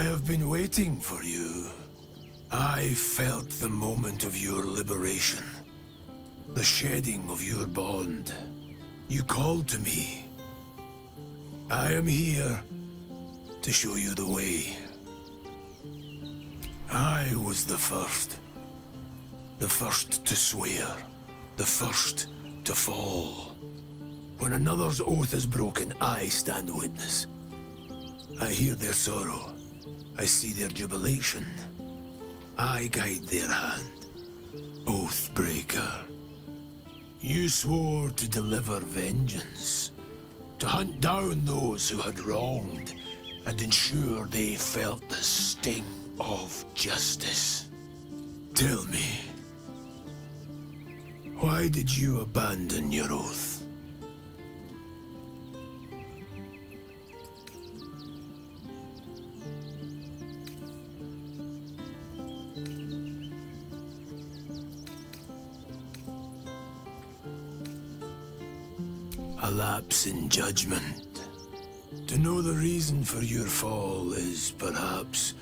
have been waiting for you. I felt the moment of your liberation. The shedding of your bond. You called to me. I am here to show you the way. I was the first. The first to swear. The first to fall. When another's oath is broken, I stand witness. I hear their sorrow. I see their jubilation. I guide their hand. Oathbreaker. You swore to deliver vengeance. To hunt down those who had wronged and ensure they felt the sting of justice. Tell me, why did you abandon your oath? A lapse in judgment. To know the reason for your fall is, perhaps,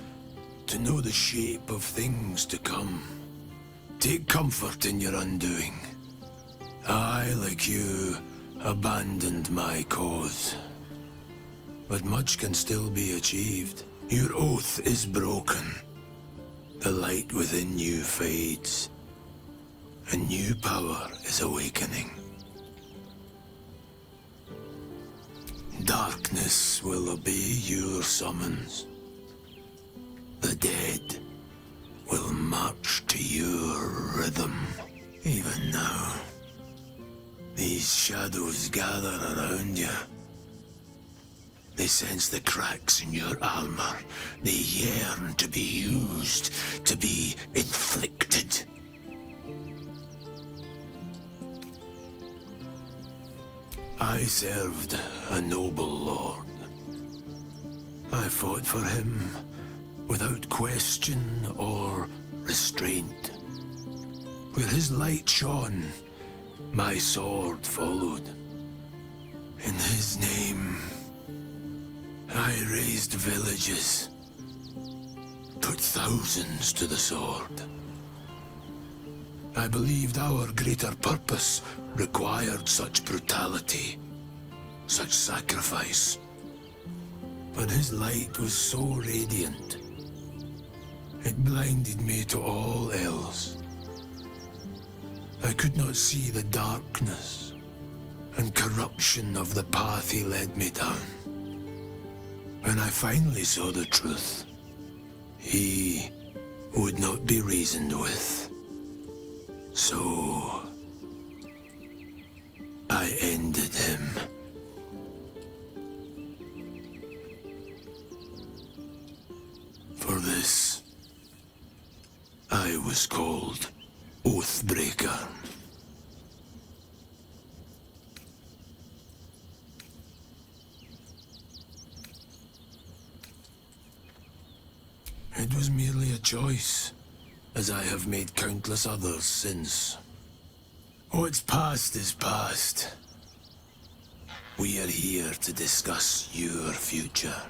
to know the shape of things to come. Take comfort in your undoing. I, like you, abandoned my cause. But much can still be achieved. Your oath is broken. The light within you fades. A new power is awakening. Darkness will obey your summons. The dead will march to your rhythm. Even now, these shadows gather around you. They sense the cracks in your armor. They yearn to be used, to be inflicted. I served a noble lord. I fought for him without question or restraint. Where his light shone, my sword followed. In his name, I raised villages, put thousands to the sword. I believed our greater purpose required such brutality, such sacrifice. But his light was so radiant, it blinded me to all else. I could not see the darkness and corruption of the path he led me down. When I finally saw the truth, he would not be reasoned with. So, I ended him. For this, I was called Oathbreaker. It was merely a choice, as I have made countless others since. What's past is past. We are here to discuss your future.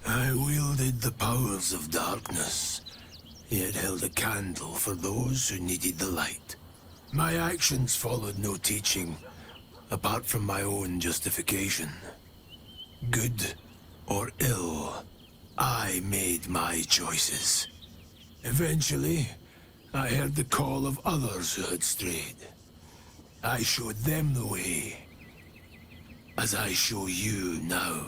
I wielded the powers of darkness, yet held a candle for those who needed the light. My actions followed no teaching, apart from my own justification. Good or ill, I made my choices. Eventually, I heard the call of others who had strayed. I showed them the way, as I show you now.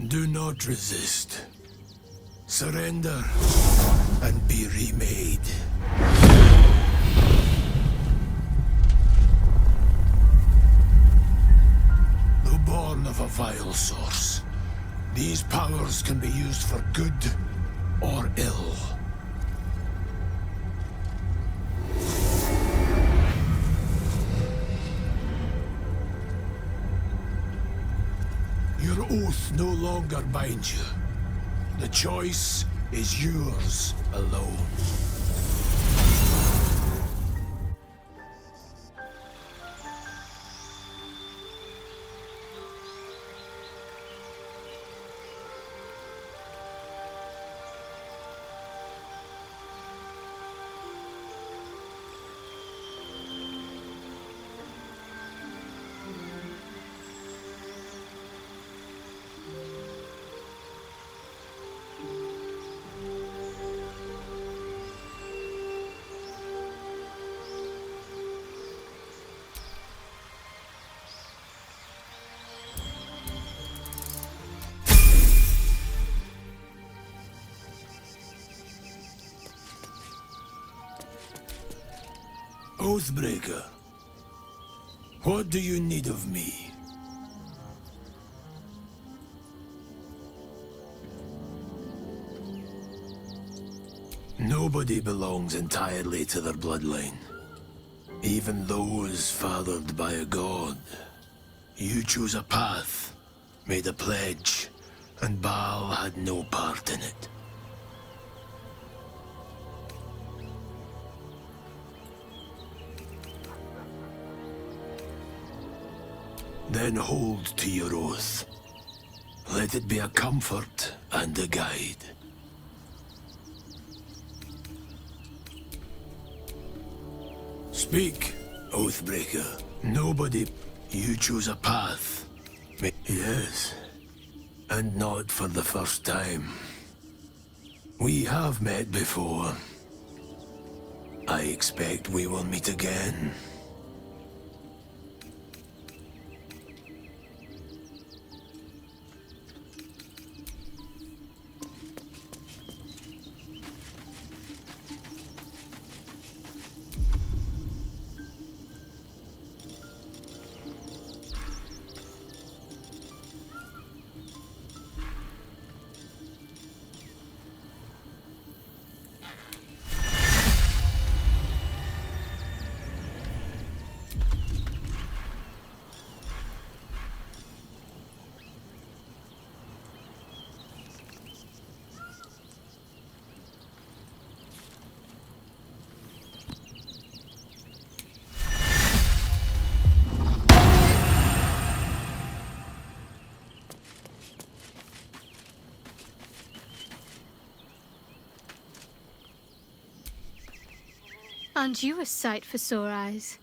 Do not resist. Surrender and be remade. Though born of a vile source, these powers can be used for good or ill. Your oath no longer binds you. The choice is yours alone. Oathbreaker, what do you need of me? Nobody belongs entirely to their bloodline, even those fathered by a god. You chose a path, made a pledge, and Baal had no part in it. Then hold to your oath. Let it be a comfort and a guide. Speak, Oathbreaker. Nobody... You chose a path. Yes. And not for the first time. We have met before. I expect we will meet again. Aren't you a sight for sore eyes?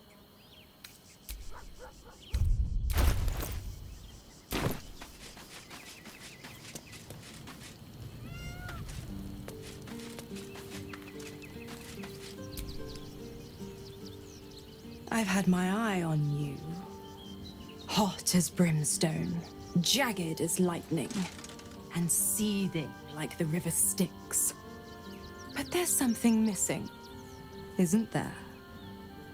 I've had my eye on you. Hot as brimstone, jagged as lightning, and seething like the river Styx. But there's something missing, isn't there?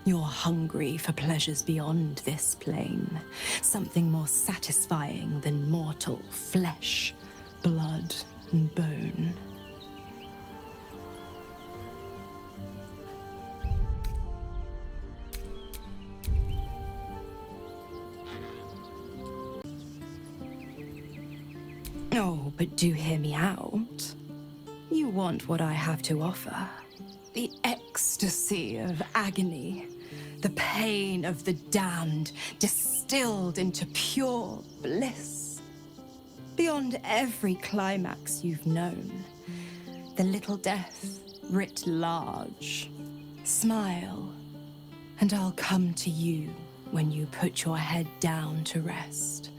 You're hungry for pleasures beyond this plane. Something more satisfying than mortal flesh, blood, and bone. Oh, but do hear me out. You want what I have to offer. The ecstasy of agony, the pain of the damned, distilled into pure bliss. Beyond every climax you've known, the little death writ large. Smile, and I'll come to you when you put your head down to rest.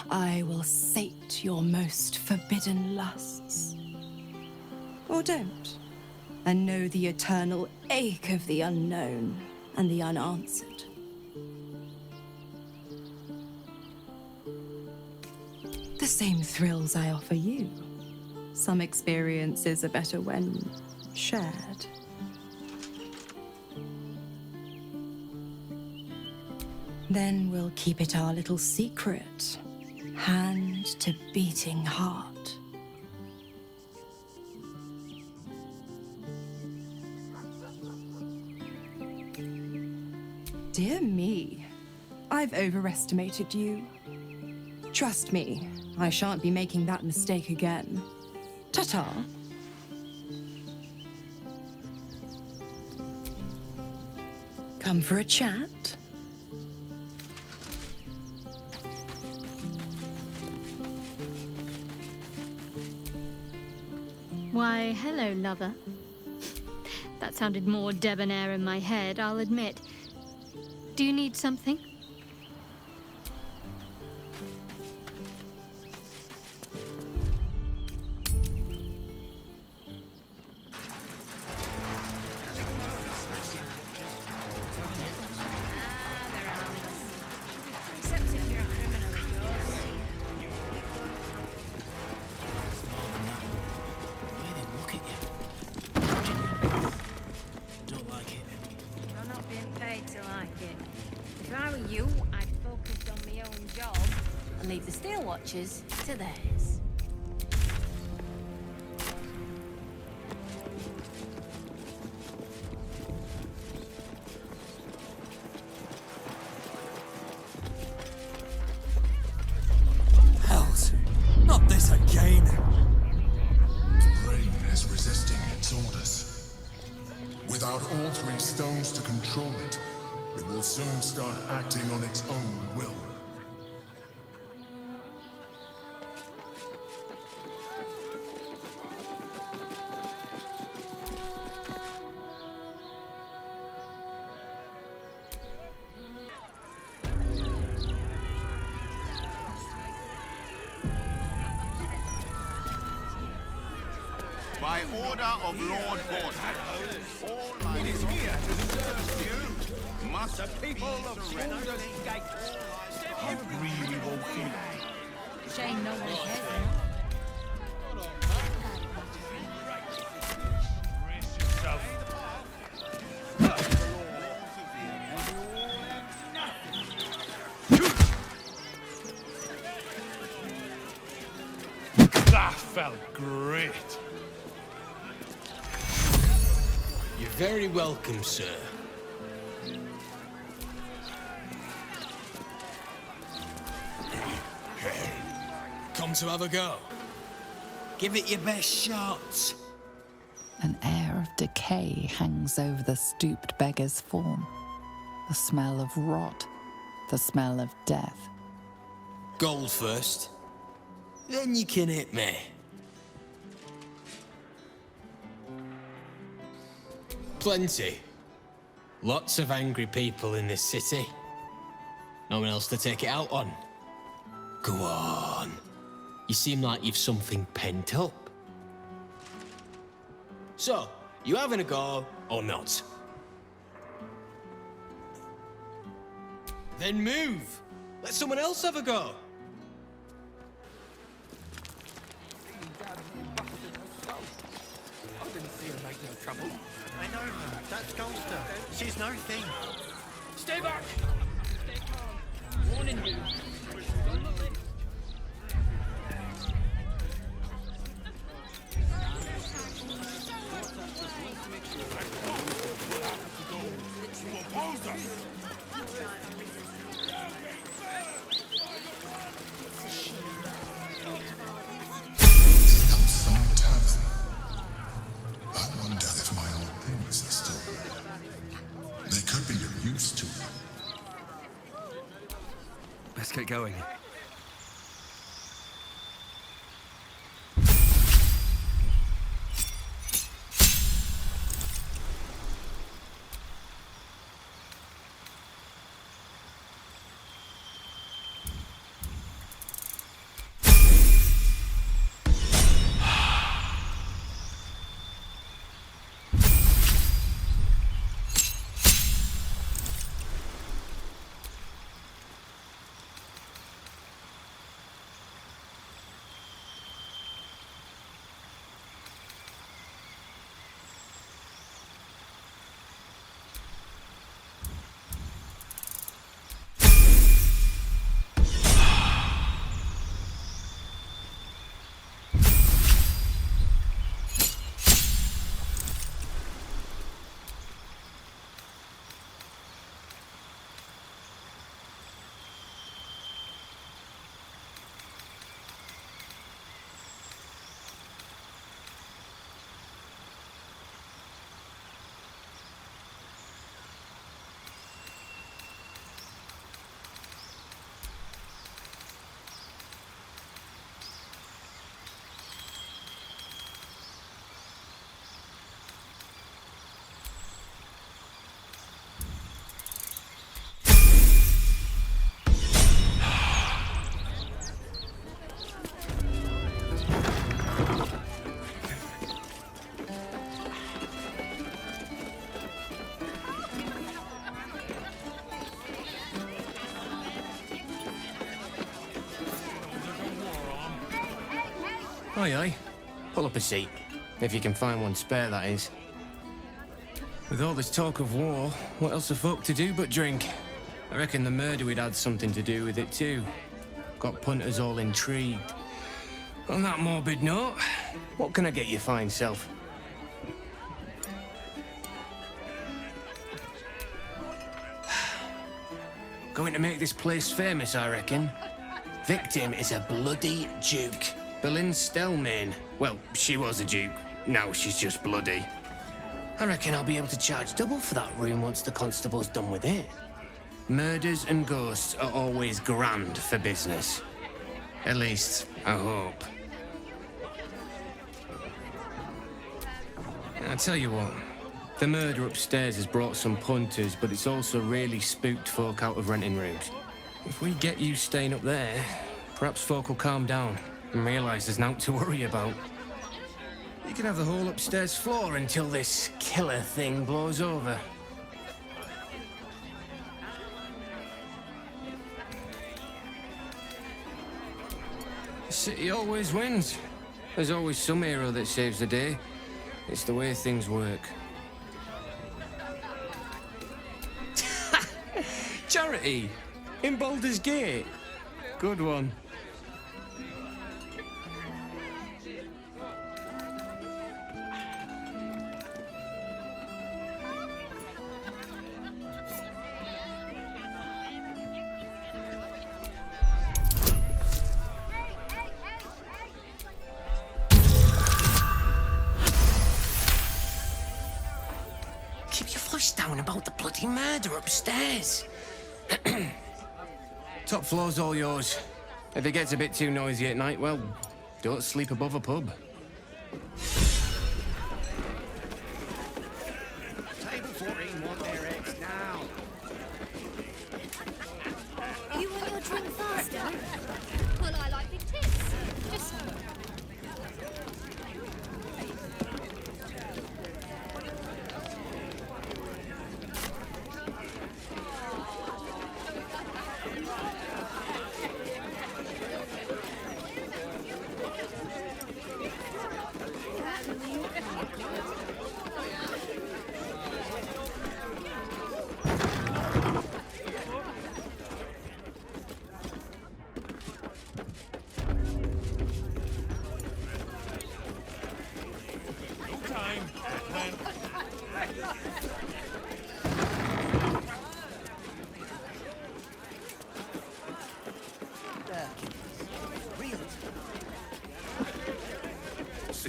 I will sate your most forbidden lusts. Or don't. And know the eternal ache of the unknown and the unanswered. The same thrills I offer you. Some experiences are better when shared. Then we'll keep it our little secret, hand to beating heart. Dear me, I've overestimated you. Trust me, I shan't be making that mistake again. Ta-ta. Come for a chat? Why, hello, lover. That sounded more debonair in my head, I'll admit. Do you need something? Leave the steel watches to theirs. Hells, not this again. The brain is resisting its orders. Without all three stones to control it, it will soon start acting on its own will. By order of Lord Baldur, all life is here to serve you. Must the people of Baldur gate really walk in? Shame no one cares. Brace yourself. That felt great. You're very welcome, sir. Come to have a go. Give it your best shot. An air of decay hangs over the stooped beggar's form. The smell of rot, the smell of death. Gold first. Then you can hit me. Plenty. Lots of angry people in this city. No one else to take it out on. Go on. You seem like you've something pent up. So, you having a go or not? Then move. Let someone else have a go. I didn't see her make no trouble. I know her. That's Golster. She's no thing. Stay back! Stay calm. Warning you. Some tavern. I wonder if my old things are still there. They could be of use to me. Let's get going. Aye, aye. Pull up a seat. If you can find one spare, that is. With all this talk of war, what else are folk to do but drink? I reckon the murder we'd had something to do with it too. Got punters all intrigued. On that morbid note, what can I get you fine self? Going to make this place famous, I reckon. Victim is a bloody duke. Boleyn Stelmane. Well, she was a duke. Now she's just bloody. I reckon I'll be able to charge double for that room once the constable's done with it. Murders and ghosts are always grand for business. At least, I hope. I tell you what, the murder upstairs has brought some punters, but it's also really spooked folk out of renting rooms. If we get you staying up there, perhaps folk will calm down and realise there's naught to worry about. You can have the whole upstairs floor until this killer thing blows over. The city always wins. There's always some hero that saves the day. It's the way things work. Charity! In Baldur's Gate! Good one. Keep your voice down about the bloody murder upstairs. Top floor's all yours. If it gets a bit too noisy at night, well, don't sleep above a pub. Table 14 want their eggs now. You want your drink faster? Well, I like big tits.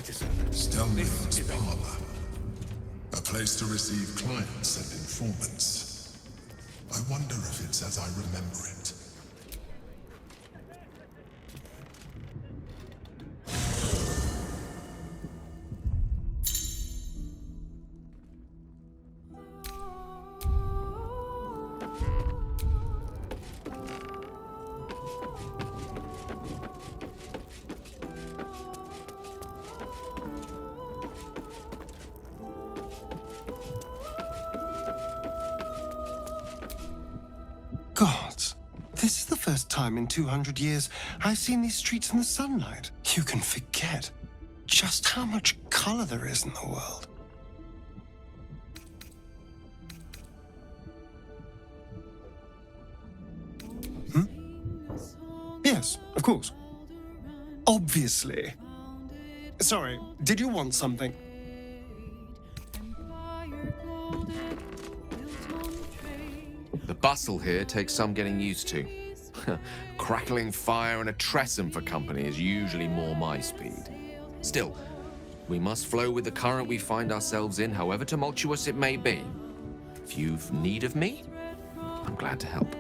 Just Stelmane's parlor. A place to receive clients and informants. I wonder if it's as I remember it. Gods, this is the first time in 200 years I've seen these streets in the sunlight. You can forget just how much color there is in the world. Yes, of course. Obviously. Sorry, did you want something? The bustle here takes some getting used to. Crackling fire and a tresson for company is usually more my speed. Still, we must flow with the current we find ourselves in, however tumultuous it may be. If you've need of me, I'm glad to help.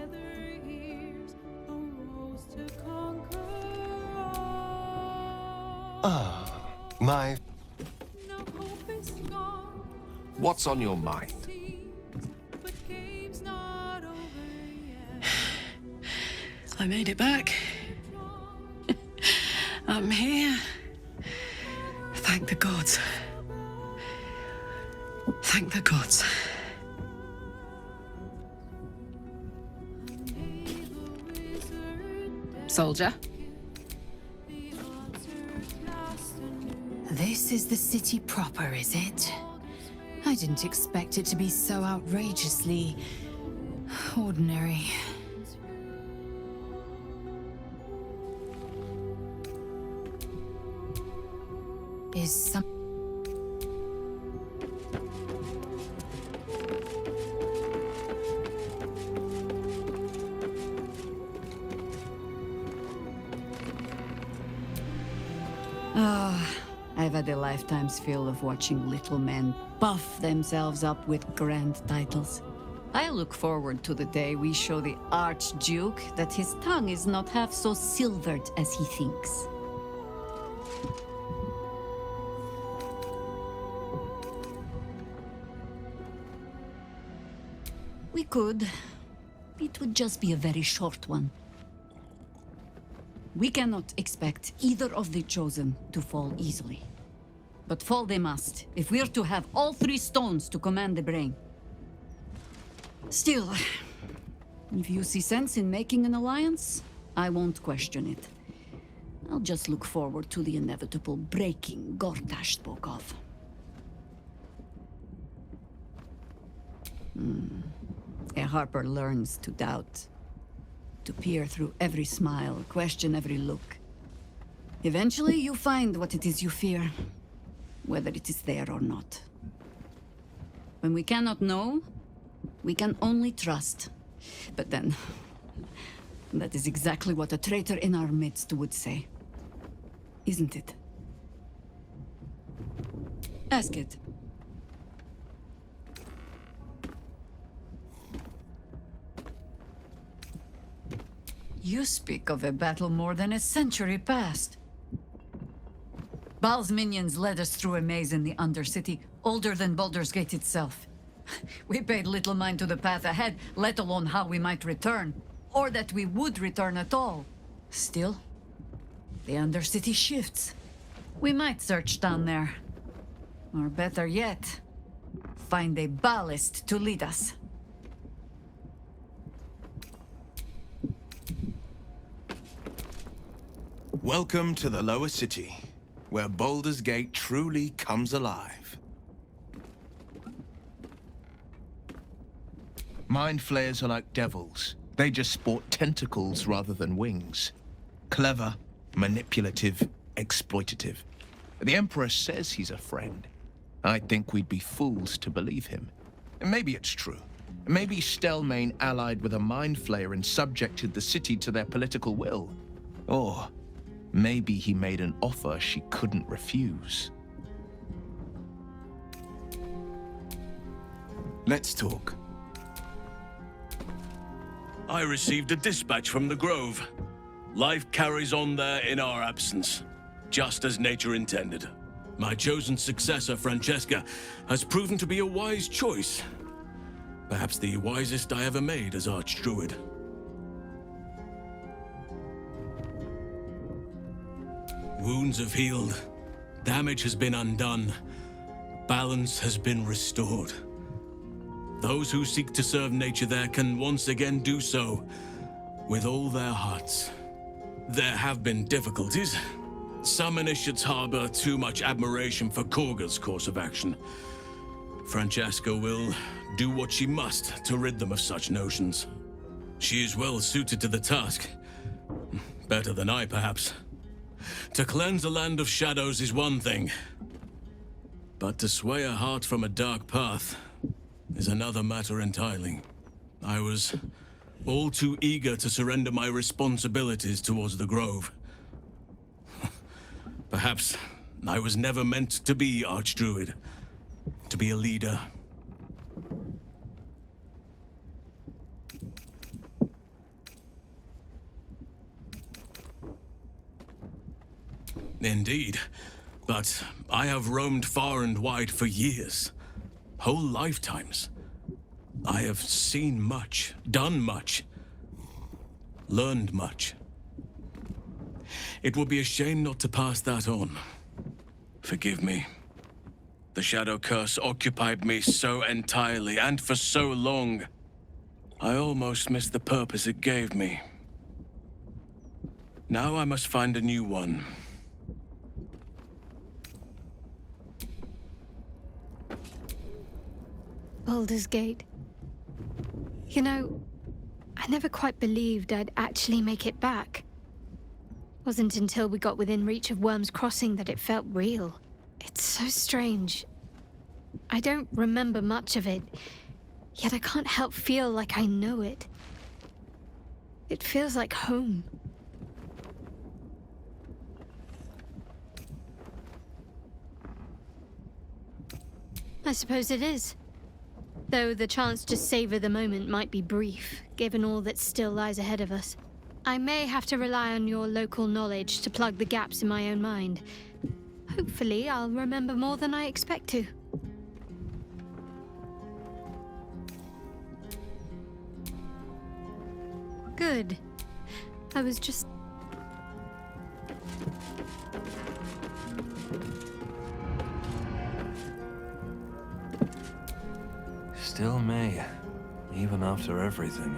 Ah, my... What's on your mind? I made it back. I'm here. Thank the gods. Thank the gods. Soldier? This is the city proper, is it? I didn't expect it to be so outrageously ordinary. Is some... I've had a lifetime's fill of watching little men buff themselves up with grand titles. I look forward to the day we show the Archduke that his tongue is not half so silvered as he thinks. We could. It would just be a very short one. We cannot expect either of the Chosen to fall easily. But fall they must, if we're to have all three stones to command the brain. Still, if you see sense in making an alliance, I won't question it. I'll just look forward to the inevitable breaking Gortash spoke of. A Harper learns to doubt. To peer through every smile, question every look. Eventually, you find what it is you fear, whether it is there or not. When we cannot know, we can only trust. But then, that is exactly what a traitor in our midst would say. Isn't it? Ask it. You speak of a battle more than a century past. Baal's minions led us through a maze in the Undercity, older than Baldur's Gate itself. We paid little mind to the path ahead, let alone how we might return, or that we would return at all. Still, the Undercity shifts. We might search down there. Or better yet, find a ballast to lead us. Welcome to the lower city, where Baldur's Gate truly comes alive. Mind flayers are like devils. They just sport tentacles rather than wings. Clever, manipulative, exploitative. The Emperor says he's a friend. I think we'd be fools to believe him. Maybe it's true. Maybe Stelmane allied with a mind flayer and subjected the city to their political will. Or maybe he made an offer she couldn't refuse. Let's talk. I received a dispatch from the Grove. Life carries on there in our absence, just as nature intended. My chosen successor, Francesca, has proven to be a wise choice. Perhaps the wisest I ever made as Archdruid. Wounds have healed. Damage has been undone. Balance has been restored. Those who seek to serve nature there can once again do so with all their hearts. There have been difficulties. Some initiates harbor too much admiration for Korga's course of action. Francesca will do what she must to rid them of such notions. She is well suited to the task. Better than I, perhaps. To cleanse a land of shadows is one thing, but to sway a heart from a dark path is another matter entirely. I was all too eager to surrender my responsibilities towards the Grove. Perhaps I was never meant to be Archdruid, to be a leader. Indeed, but I have roamed far and wide for years, whole lifetimes. I have seen much, done much, learned much. It would be a shame not to pass that on. Forgive me. The Shadow Curse occupied me so entirely and for so long. I almost missed the purpose it gave me. Now I must find a new one. Baldur's Gate. You know, I never quite believed I'd actually make it back. Wasn't until we got within reach of Worm's Crossing that it felt real. It's so strange. I don't remember much of it, yet I can't help feel like I know it. It feels like home. I suppose it is. Though the chance to savor the moment might be brief, given all that still lies ahead of us. I may have to rely on your local knowledge to plug the gaps in my own mind. Hopefully, I'll remember more than I expect to. Good. I was just... Still me, even after everything.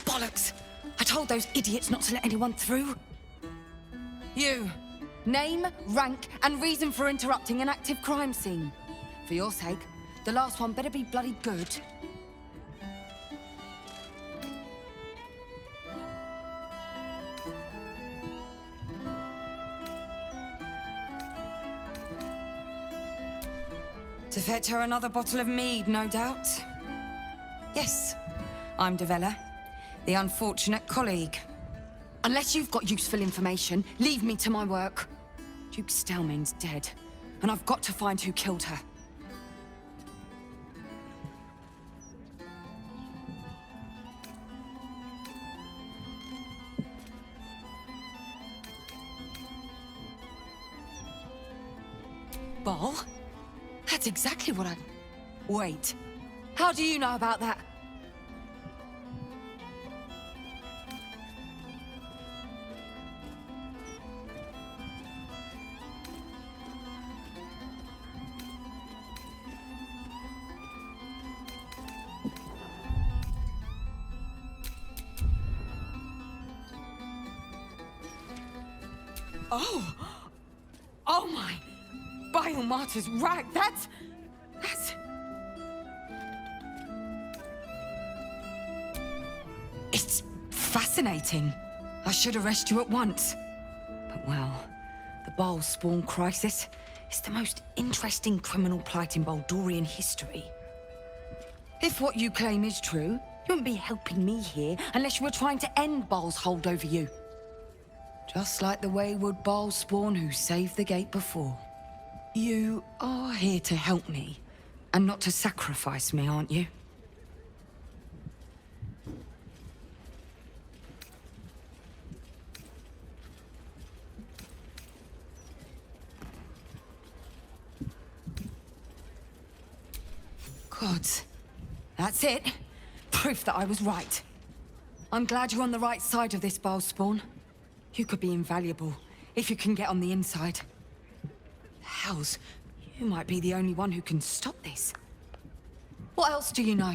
Bollocks! I told those idiots not to let anyone through. You. Name, rank, and reason for interrupting an active crime scene. For your sake, the last one better be bloody good. To fetch her another bottle of mead, no doubt. Yes, I'm Devella, the unfortunate colleague. Unless you've got useful information, leave me to my work. Duke Stelmane's dead, and I've got to find who killed her. Ball? That's exactly what I... Wait. How do you know about that? Oh! Oh my! Biomartyr's rag, that's... It's fascinating. I should arrest you at once. But well, the Bile Spawn crisis is the most interesting criminal plight in Baldurian history. If what you claim is true, you wouldn't be helping me here unless you were trying to end Bile's hold over you. Just like the wayward Bile Spawn who saved the gate before. You are here to help me, and not to sacrifice me, aren't you? Gods. That's it. Proof that I was right. I'm glad you're on the right side of this, Bile Spawn. You could be invaluable, if you can get on the inside. Hells, you might be the only one who can stop this. What else do you know?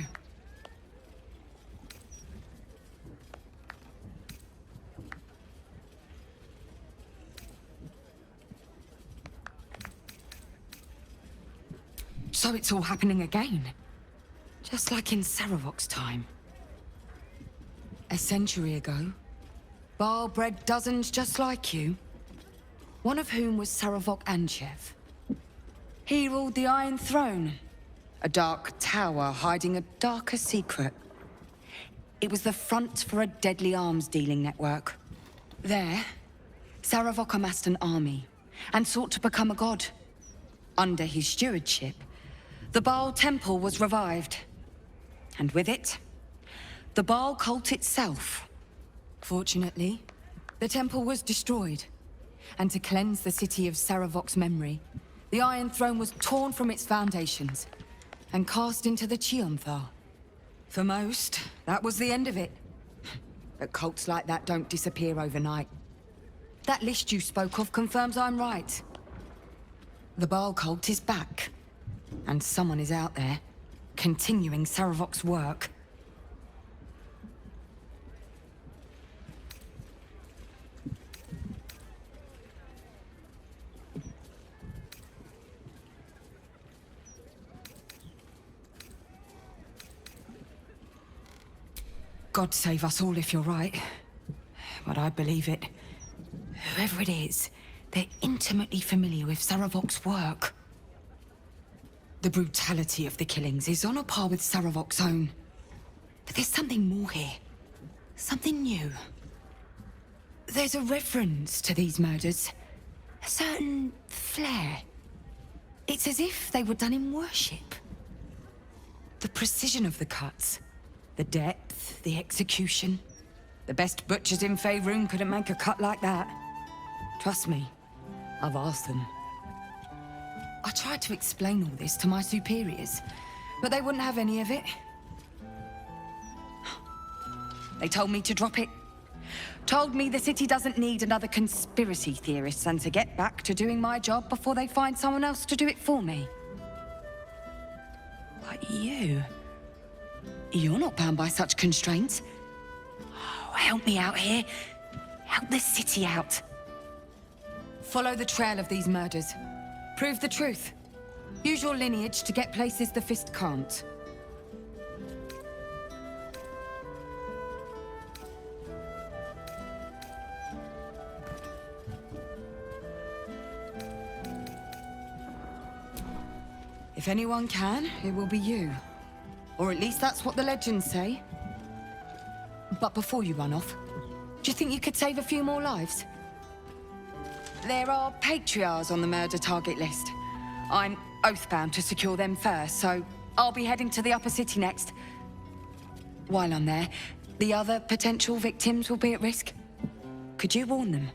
So it's all happening again. Just like in Saravok's time. A century ago, Baal bred dozens just like you. One of whom was Saravok Anshev. He ruled the Iron Throne, a dark tower hiding a darker secret. It was the front for a deadly arms dealing network. There, Saravok amassed an army and sought to become a god. Under his stewardship, the Baal Temple was revived. And with it, the Baal cult itself. Fortunately, the temple was destroyed. And to cleanse the city of Saravok's memory, the Iron Throne was torn from its foundations and cast into the Chionthar. For most, that was the end of it. But cults like that don't disappear overnight. That list you spoke of confirms I'm right. The Baal cult is back. And someone is out there, continuing Saravok's work. God save us all if you're right. But I believe it. Whoever it is, they're intimately familiar with Saravok's work. The brutality of the killings is on a par with Saravok's own. But there's something more here. Something new. There's a reverence to these murders. A certain flair. It's as if they were done in worship. The precision of the cuts. The depth, the execution. The best butchers in Faerun couldn't make a cut like that. Trust me, I've asked them. I tried to explain all this to my superiors, but they wouldn't have any of it. They told me to drop it. Told me the city doesn't need another conspiracy theorist and to get back to doing my job before they find someone else to do it for me. But you're not bound by such constraints. Oh, help me out here. Help the city out. Follow the trail of these murders. Prove the truth. Use your lineage to get places the Fist can't. If anyone can, it will be you. Or at least that's what the legends say. But before you run off, do you think you could save a few more lives? There are patriarchs on the murder target list. I'm oathbound to secure them first, so I'll be heading to the upper city next. While I'm there, the other potential victims will be at risk. Could you warn them?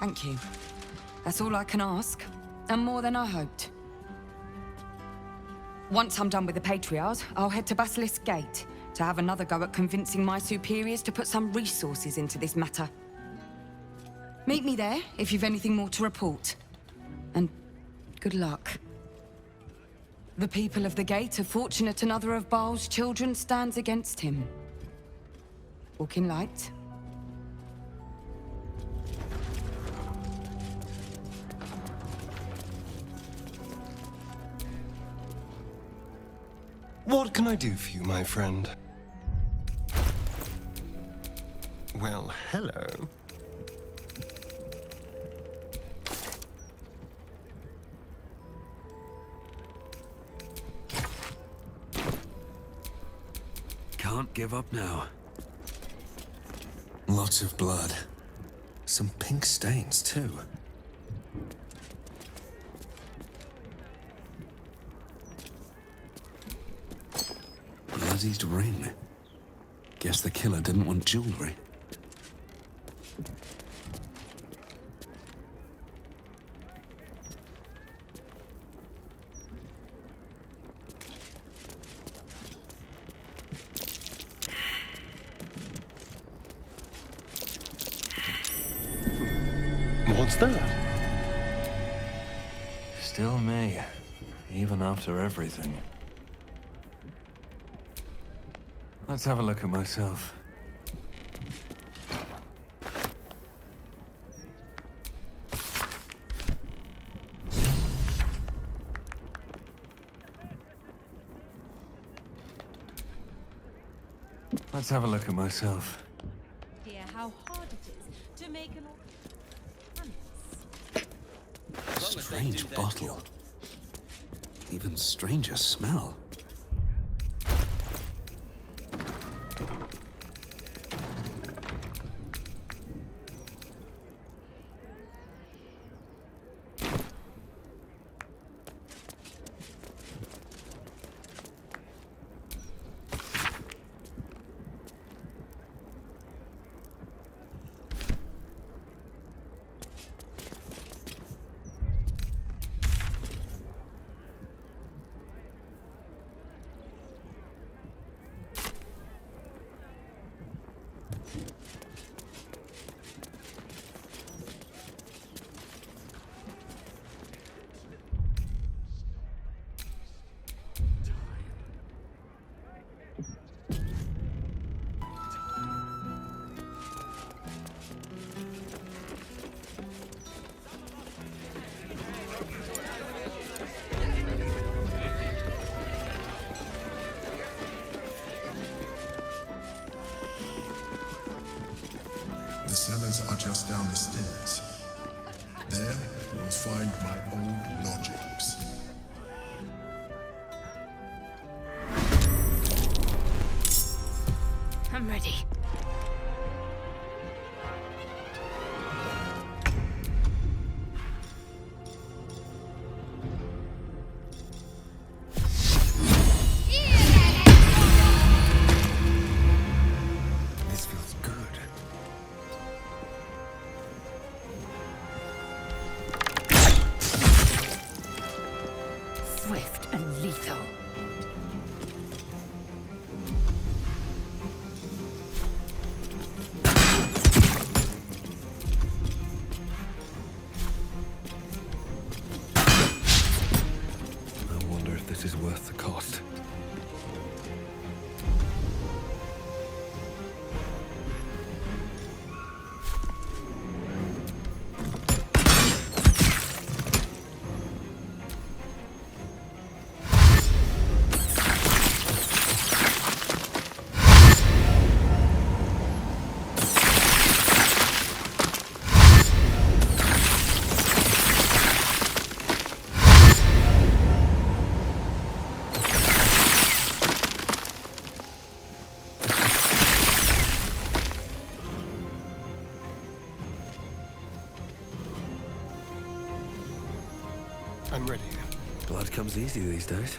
Thank you. That's all I can ask, and more than I hoped. Once I'm done with the Patriarchs, I'll head to Basilisk Gate to have another go at convincing my superiors to put some resources into this matter. Meet me there if you've anything more to report. And good luck. The people of the Gate are fortunate another of Baal's children stands against him. Walk in light. What can I do for you, my friend? Well, hello. Can't give up now. Lots of blood. Some pink stains, too. Bloodied ring. Guess the killer didn't want jewelry. What's that? Still me, even after everything. Let's have a look at myself. Let's have a look at myself. Hear how hard it is to make an Strange bottle. Even stranger smell. The cellars are just down the stairs. There, you'll find my old lodgings. I'm ready. This feels good. Swift and lethal. I wonder if this is worth the cost. I'm ready. Blood comes easy these days.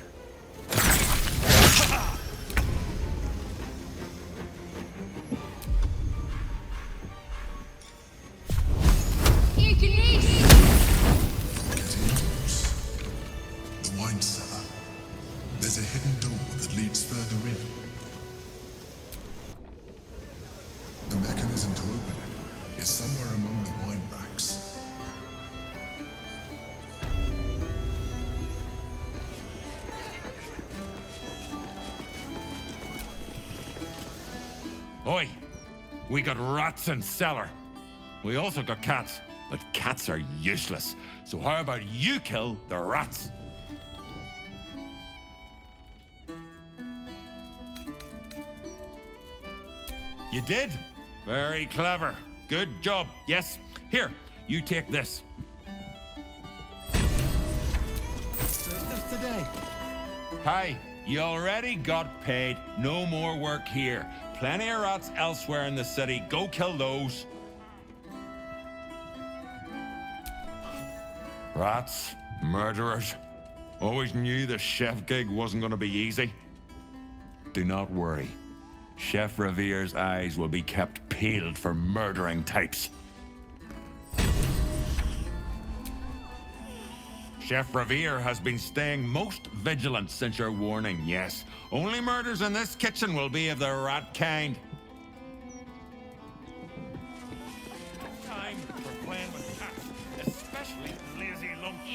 The wine cellar. There's a hidden door that leads further in. The mechanism to open it is somewhere among the wine racks. Oi! We got rats in cellar. We also got cats, but cats are useless. So how about you kill the rats? You did? Very clever. Good job. Yes. Here, you take this. Today. Hi, you already got paid. No more work here. Plenty of rats elsewhere in the city. Go kill those. Rats, murderers. Always knew the chef gig wasn't going to be easy. Do not worry. Chef Revere's eyes will be kept peeled for murdering types. Chef Revere has been staying most vigilant since your warning, yes. Only murders in this kitchen will be of the rat kind. Time for playing with cats, especially lazy lumps.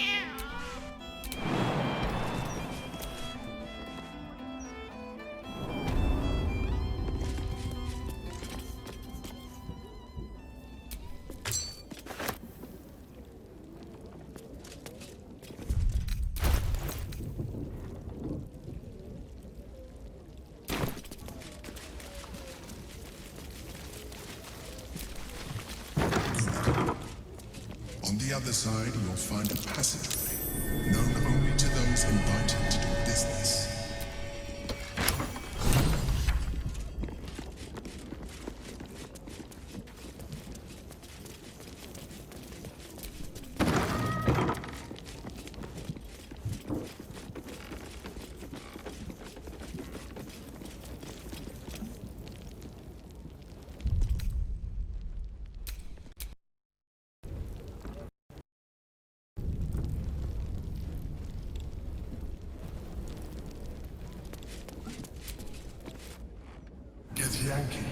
other side, you'll find a passageway, known only to those invited to do business. Yankee.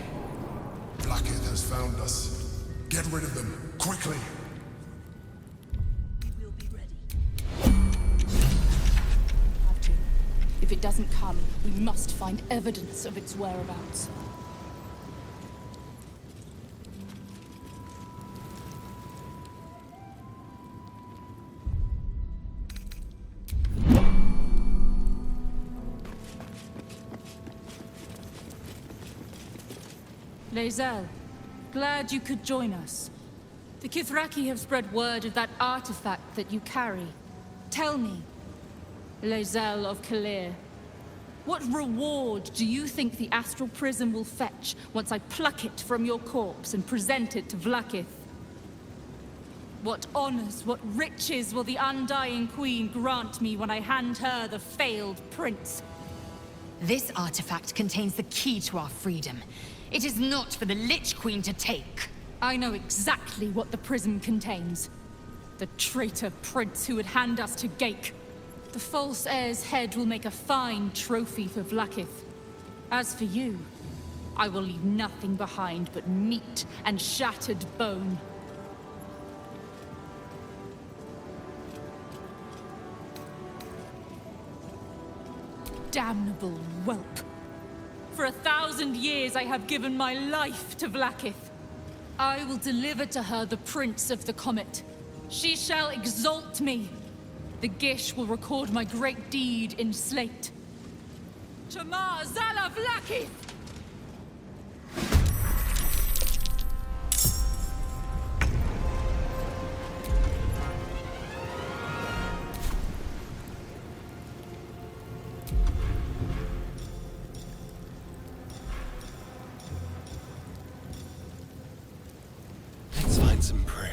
Blacketh has found us. Get rid of them, quickly! We will be ready. Have to. If it doesn't come, we must find evidence of its whereabouts. Lae'zel, glad you could join us. The Kithraki have spread word of that artifact that you carry. Tell me, Lae'zel of Kalir, what reward do you think the Astral Prism will fetch once I pluck it from your corpse and present it to Vlaakith? What honors, what riches will the Undying Queen grant me when I hand her the failed prince? This artifact contains the key to our freedom. It is not for the Lich Queen to take. I know exactly what the prism contains. The traitor prince who would hand us to Gake. The false heir's head will make a fine trophy for Vlaakith. As for you, I will leave nothing behind but meat and shattered bone. Damnable whelp. For 1,000 years I have given my life to Vlaakith. I will deliver to her the Prince of the Comet. She shall exalt me. The Gish will record my great deed in slate. Chamar Zala Vlaakith! Let's find some prey.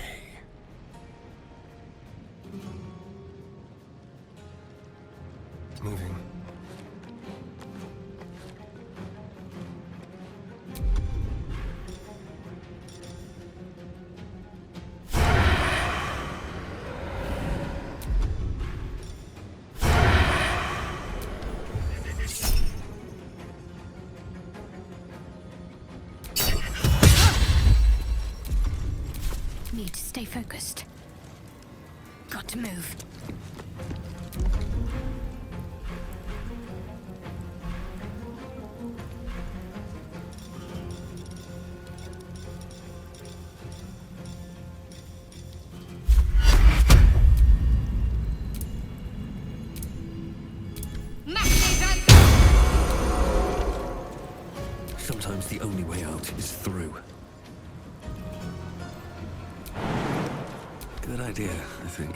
Moving. Need to stay focused. Got to move. Sometimes the only way out is through. Good idea, I think.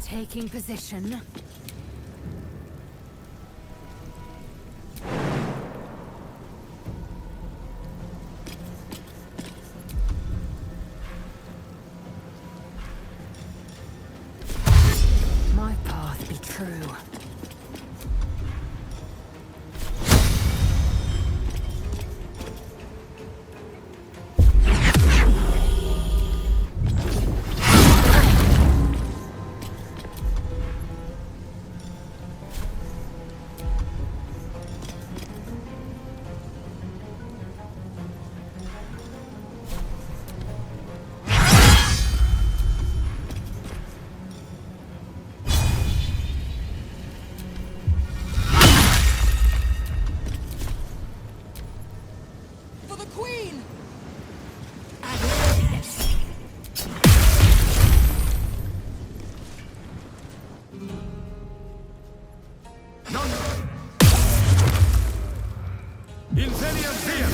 Taking position. through. For the Queen! Incendium Fear!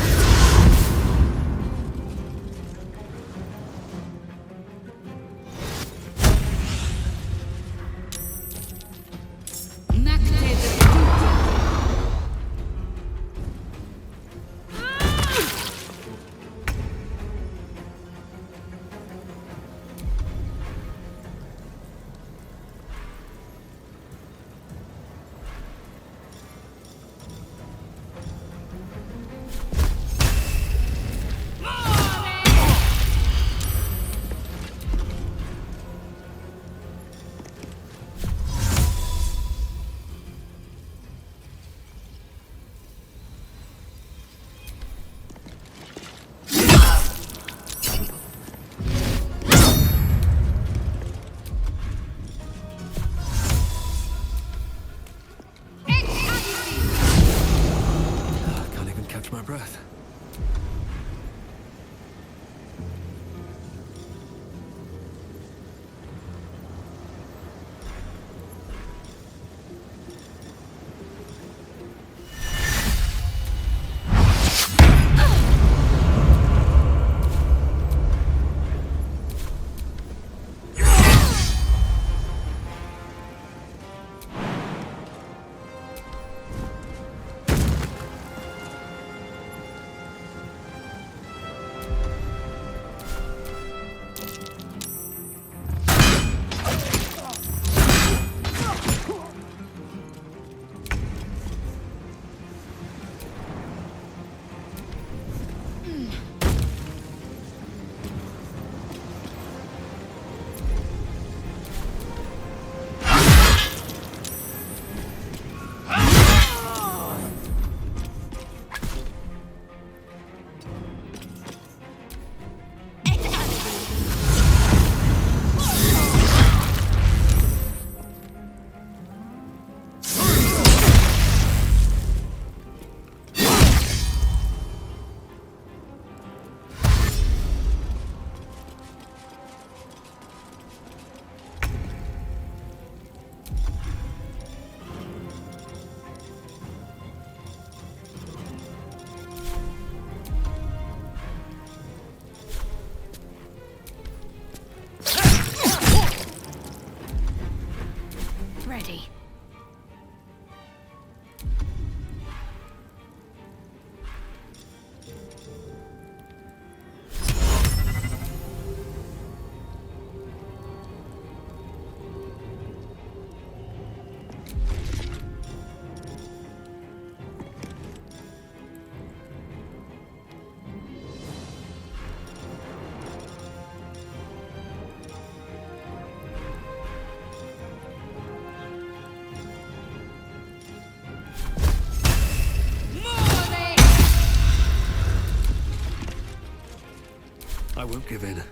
Can't even catch my breath. Ready. I won't give in.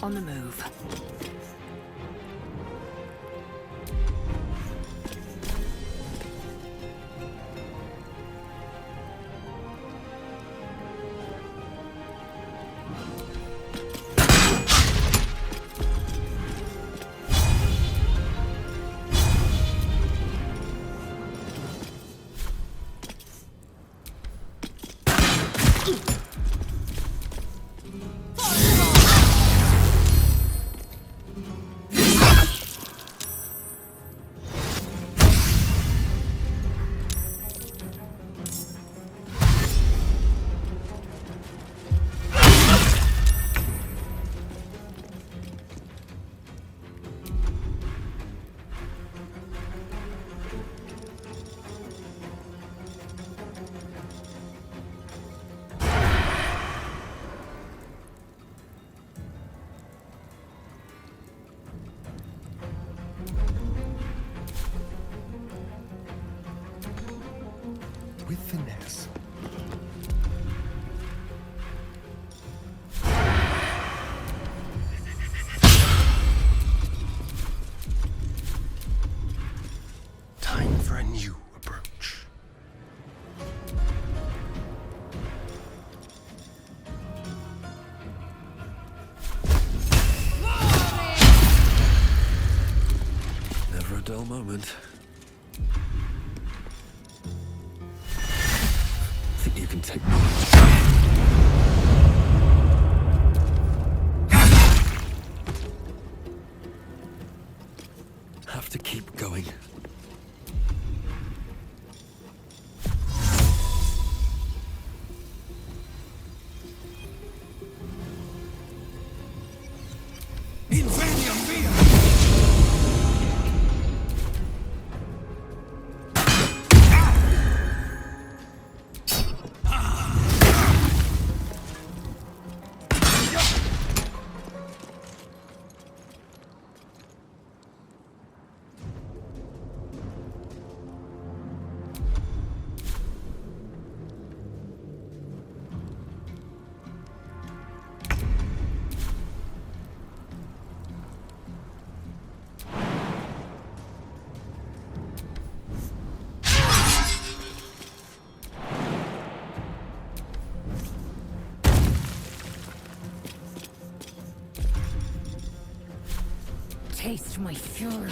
On the move. With finesse. Time for a new approach. Never a dull moment. Think you can take me? Have to keep going. Taste my fury.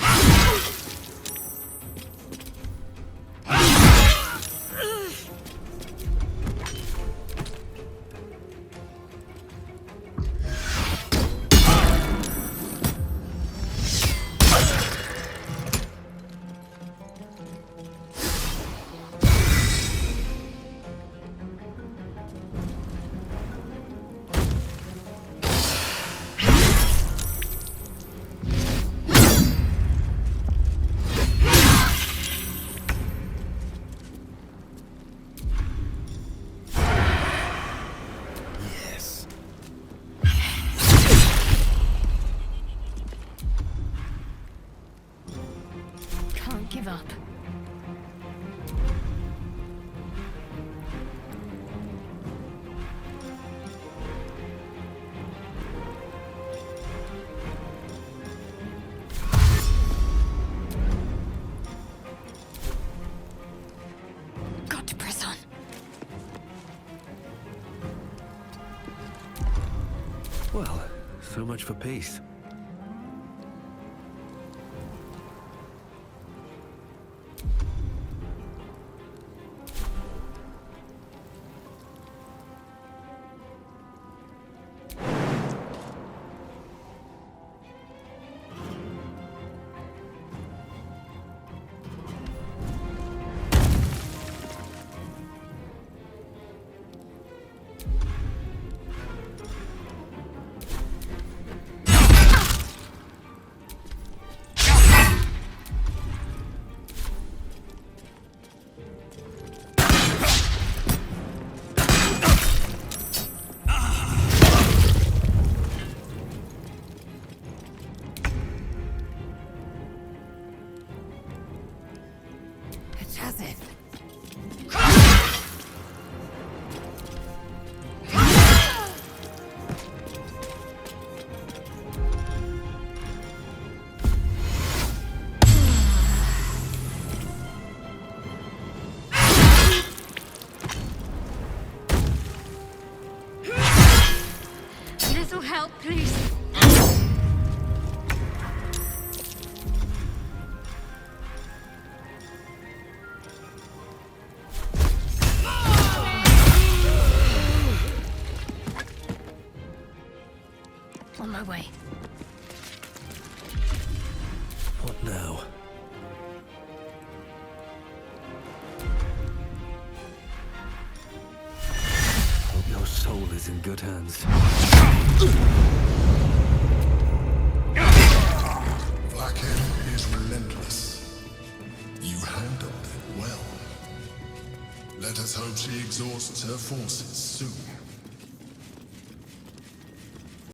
Can't give up. Got to press on. Well, so much for peace. help, please? On my way. What now? Hope your soul is in good hands. Blackhead is relentless. You handled it well. Let us hope she exhausts her forces soon.